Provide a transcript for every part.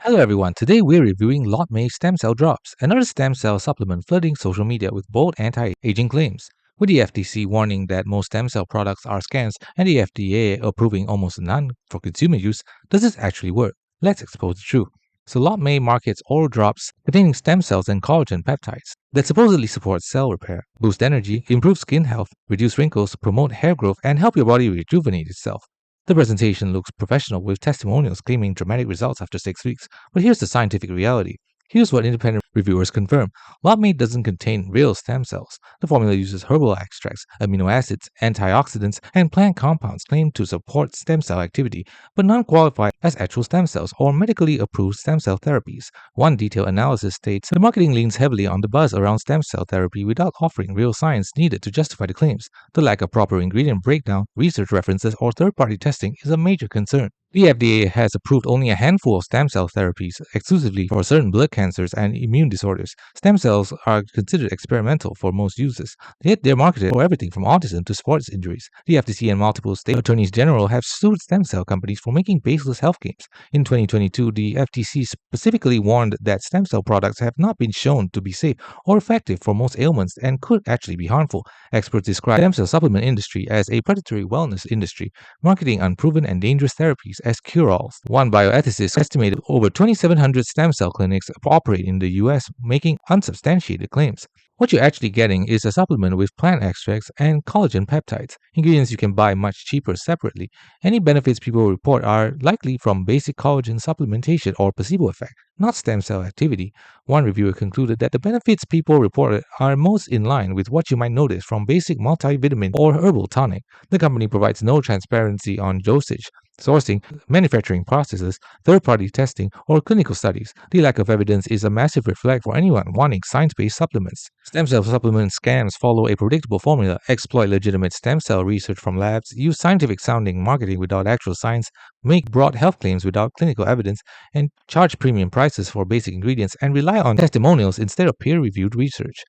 Hello everyone, today we're reviewing Lotmay Stem Cell Drops, another stem cell supplement flooding social media with bold anti-aging claims. With the FTC warning that most stem cell products are scams and the FDA approving almost none for consumer use, does this actually work? Let's expose the truth. So Lotmay markets oral drops containing stem cells and collagen peptides that supposedly support cell repair, boost energy, improve skin health, reduce wrinkles, promote hair growth, and help your body rejuvenate itself. The presentation looks professional with testimonials claiming dramatic results after 6 weeks, but here's the scientific reality. Here's what independent reviewers confirm. Lotmay doesn't contain real stem cells. The formula uses herbal extracts, amino acids, antioxidants, and plant compounds claimed to support stem cell activity, but none qualify as actual stem cells or medically approved stem cell therapies. One detailed analysis states the marketing leans heavily on the buzz around stem cell therapy without offering real science needed to justify the claims. The lack of proper ingredient breakdown, research references, or third-party testing is a major concern. The FDA has approved only a handful of stem cell therapies exclusively for certain blood cancers and immune disorders. Stem cells are considered experimental for most uses, yet they're marketed for everything from autism to sports injuries. The FTC and multiple state attorneys general have sued stem cell companies for making baseless health claims. In 2022, the FTC specifically warned that stem cell products have not been shown to be safe or effective for most ailments and could actually be harmful. Experts describe the stem cell supplement industry as a predatory wellness industry, marketing unproven and dangerous therapies as cure-alls. One bioethicist estimated over 2,700 stem cell clinics operate in the US, making unsubstantiated claims. What you're actually getting is a supplement with plant extracts and collagen peptides, ingredients you can buy much cheaper separately. Any benefits people report are likely from basic collagen supplementation or placebo effect, not stem cell activity. One reviewer concluded that the benefits people reported are most in line with what you might notice from basic multivitamin or herbal tonic. The company provides no transparency on dosage, sourcing, manufacturing processes, third-party testing, or clinical studies. The lack of evidence is a massive red flag for anyone wanting science-based supplements. Stem cell supplement scams follow a predictable formula, exploit legitimate stem cell research from labs, use scientific-sounding marketing without actual science, make broad health claims without clinical evidence, and charge premium prices for basic ingredients and rely on testimonials instead of peer-reviewed research.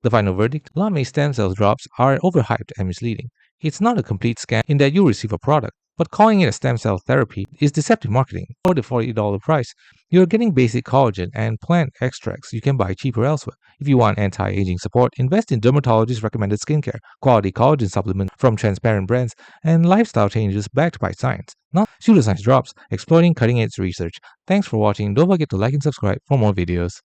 The final verdict: Lotmay stem cell drops are overhyped and misleading. It's not a complete scam in that you'll receive a product, but calling it a stem cell therapy is deceptive marketing. For the $40 price, you're getting basic collagen and plant extracts you can buy cheaper elsewhere. If you want anti-aging support, invest in dermatologist-recommended skincare, quality collagen supplements from transparent brands, and lifestyle changes backed by science, not pseudoscience drops exploiting cutting-edge research. Thanks for watching. Don't forget to like and subscribe for more videos.